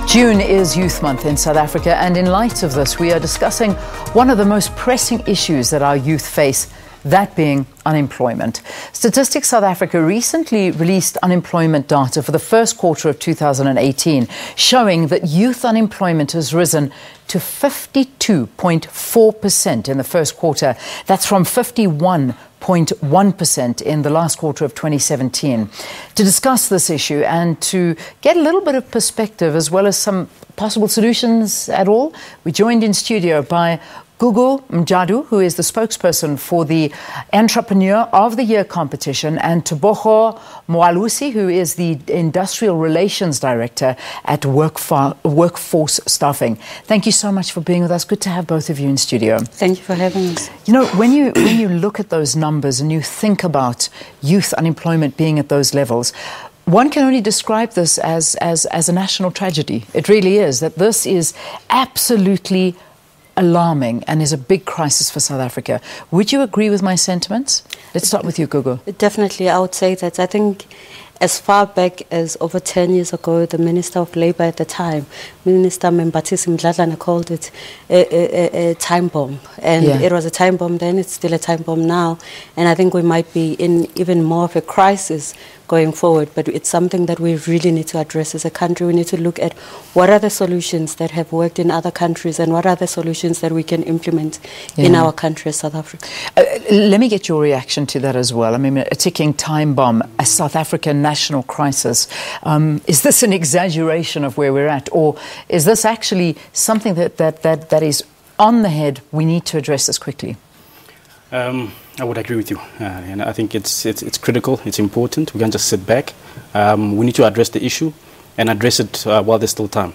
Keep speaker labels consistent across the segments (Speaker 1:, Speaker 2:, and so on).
Speaker 1: June is Youth Month in South Africa, and in light of this, we are discussing one of the most pressing issues that our youth face, that being unemployment. Statistics South Africa recently released unemployment data for the first quarter of 2018, showing that youth unemployment has risen to 52.4% in the first quarter. That's from 51.1% in the last quarter of 2017. To discuss this issue and to get a little bit of perspective as well as some possible solutions at all, we're joined in studio by Gugu Mjadu, who is the spokesperson for the Entrepreneur of the Year competition, and Tebogo Moalusi, who is the Industrial Relations Director at Workforce Staffing. Thank you so much for being with us. Good to have both of you in studio.
Speaker 2: Thank you for having us.
Speaker 1: You know, when you look at those numbers and you think about youth unemployment being at those levels, one can only describe this as a national tragedy. It really is, that this is absolutely alarming and is a big crisis for South Africa. Would you agree with my sentiments? Let's start with you, Gugu.
Speaker 2: Definitely, I would say that. I think as far back as over 10 years ago, the Minister of Labour at the time, Minister Membatisi Mdladlana, called it a time bomb. And it was a time bomb then, it's still a time bomb now. And I think we might be in even more of a crisis going forward, but it's something that we really need to address as a country. We need to look at what are the solutions that have worked in other countries and what are the solutions that we can implement in our country as South Africa.
Speaker 1: Let me get your reaction to that as well. I mean, a ticking time bomb, a South African national crisis. Is this an exaggeration of where we're at, or is this actually something that is on the head? We need to address this quickly.
Speaker 3: I would agree with you, and I think it's critical, it's important. We can't just sit back. We need to address the issue and address it while there's still time,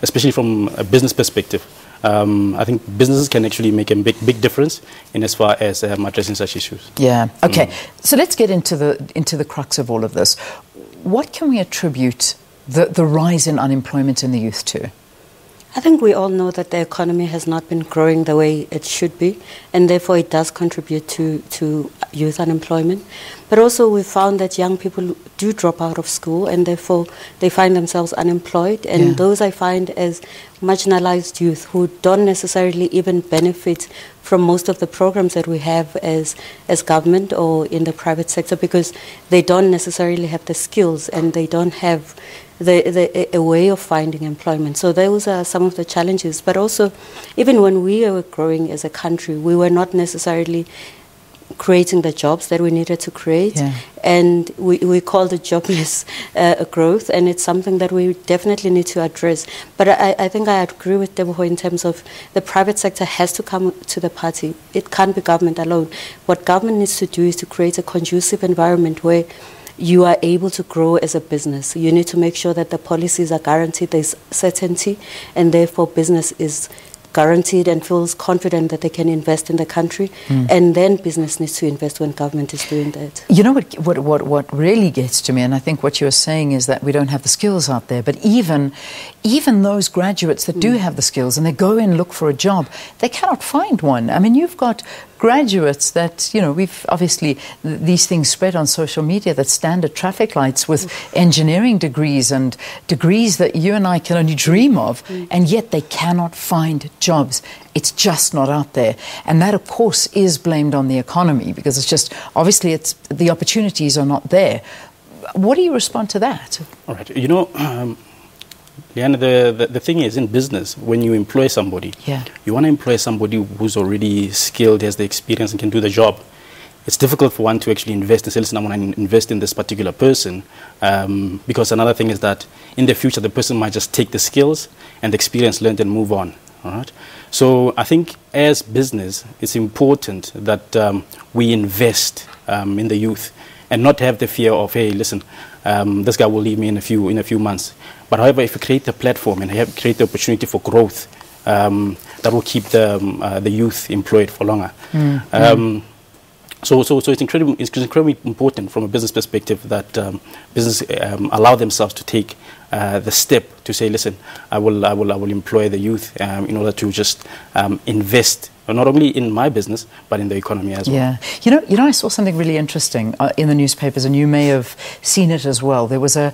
Speaker 3: especially from a business perspective. I think businesses can actually make a big difference in as far as addressing such issues.
Speaker 1: Yeah, okay. So let's get into the crux of all of this. What can we attribute the rise in unemployment in the youth to?
Speaker 2: I think we all know that the economy has not been growing the way it should be, and therefore it does contribute to youth unemployment. But also we found that young people do drop out of school, and therefore they find themselves unemployed. And those I find as marginalized youth who don't necessarily even benefit from most of the programs that we have as government or in the private sector, because they don't necessarily have the skills and they don't have a way of finding employment. So those are some of the challenges. But also, even when we were growing as a country, we were not necessarily creating the jobs that we needed to create. And we call it jobless growth, and it's something that we definitely need to address. But I think I agree with Tebogo in terms of the private sector has to come to the party. It can't be government alone. What government needs to do is to create a conducive environment where you are able to grow as a business. You need to make sure that the policies are guaranteed, there's certainty, and therefore business is guaranteed and feels confident that they can invest in the country. And then business needs to invest when government is doing that.
Speaker 1: You know what really gets to me, and I think what you're saying is that we don't have the skills out there, but even those graduates that do have the skills and they go in and look for a job, they cannot find one. I mean, you've got graduates that, you know, we've obviously, these things spread on social media, that stand at traffic lights with engineering degrees and degrees that you and I can only dream of, and yet they cannot find jobs. It's just not out there. And that, of course, is blamed on the economy, because it's just, obviously, the opportunities are not there. What do you respond to that?
Speaker 3: All right. You know, Leanne, the thing is, in business, when you employ somebody, you want to employ somebody who's already skilled, has the experience, and can do the job. It's difficult for one to actually invest and say, listen, I want to invest in this particular person, because another thing is that in the future, the person might just take the skills and the experience learned and move on. All right. So I think as business, it's important that we invest in the youth and not have the fear of, hey, listen, this guy will leave me in a few months. But however, if you create the platform and create the opportunity for growth, that will keep the youth employed for longer. So it's incredibly important from a business perspective that business allow themselves to take the step to say, listen, I will employ the youth in order to just invest not only in my business, but in the economy as well.
Speaker 1: Yeah. You know, I saw something really interesting in the newspapers, and you may have seen it as well. There was an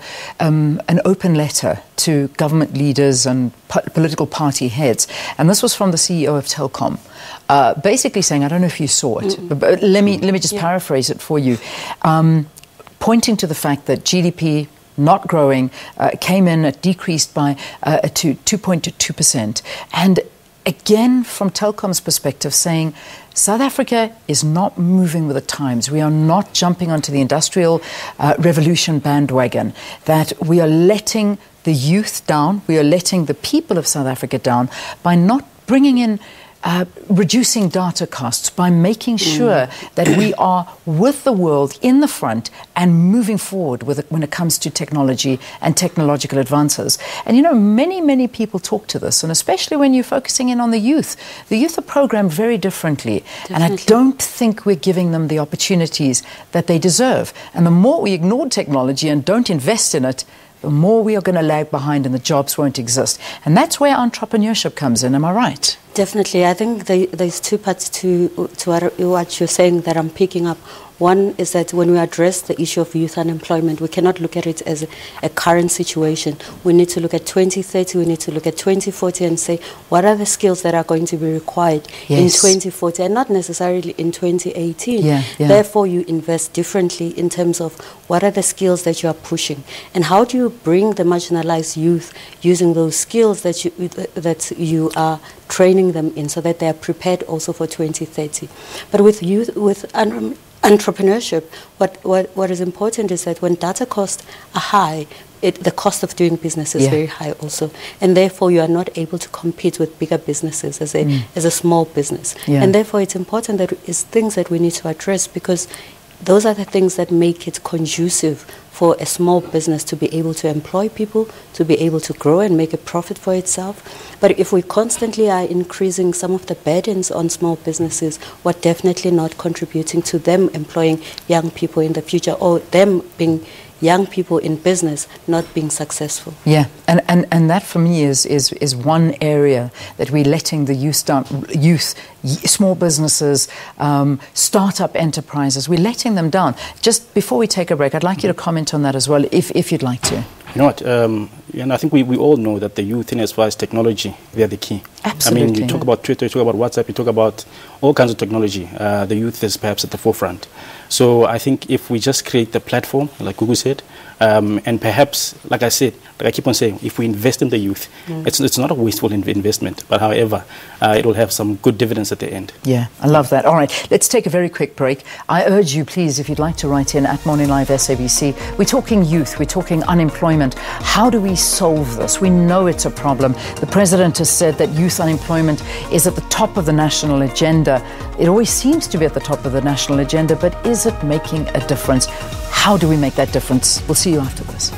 Speaker 1: open letter to government leaders and political party heads, and this was from the CEO of Telkom, basically saying, I don't know if you saw it, but let me just paraphrase it for you, pointing to the fact that GDP not growing, came in, decreased by to 2.2%. And again, from Telkom's perspective, saying South Africa is not moving with the times. We are not jumping onto the industrial revolution bandwagon, that we are letting the youth down, we are letting the people of South Africa down by not bringing in reducing data costs, by making sure that we are with the world in the front and moving forward with it when it comes to technology and technological advances. And you know, many people talk to this, and especially when you're focusing in on the youth are programmed very differently. Definitely. And I don't think we're giving them the opportunities that they deserve. And the more we ignore technology and don't invest in it, the more we are going to lag behind and the jobs won't exist. And that's where entrepreneurship comes in, am I right?
Speaker 2: Definitely. I think there's two parts to what you're saying that I'm picking up. One is that when we address the issue of youth unemployment, we cannot look at it as a current situation. We need to look at 2030, we need to look at 2040 and say, what are the skills that are going to be required in 2040 and not necessarily in 2018. Therefore, you invest differently in terms of what are the skills that you are pushing and how do you bring the marginalized youth using those skills that you are training them in so that they are prepared also for 2030. But with youth, with entrepreneurship, what is important is that when data costs are high, the cost of doing business is very high also, and therefore you are not able to compete with bigger businesses as a small business. And therefore it's important that it's things that we need to address, because those are the things that make it conducive for a small business to be able to employ people, to be able to grow and make a profit for itself. But if we constantly are increasing some of the burdens on small businesses, we're definitely not contributing to them employing young people in the future, or them being young people in business not being successful.
Speaker 1: Yeah, and that for me is one area that we're letting the youth, small businesses, startup enterprises, we're letting them down. Just before we take a break, I'd like you to comment on that as well, if you'd like to.
Speaker 3: You know what, and I think we all know that the youth, in as far as technology, they're the key.
Speaker 1: Absolutely.
Speaker 3: I mean, you talk about Twitter, you talk about WhatsApp, you talk about all kinds of technology. The youth is perhaps at the forefront. So I think if we just create the platform, like Gugu said, and perhaps, like I said, like I keep on saying, if we invest in the youth, it's not a wasteful investment, but however, it will have some good dividends at the end.
Speaker 1: Yeah, I love that. All right, let's take a very quick break. I urge you, please, if you'd like to write in at Morning Live SABC. We're talking youth, we're talking unemployment. How do we solve this? We know it's a problem. The President has said that youth unemployment is at the top of the national agenda. It always seems to be at the top of the national agenda, but is it making a difference? How do we make that difference? We'll see you after this.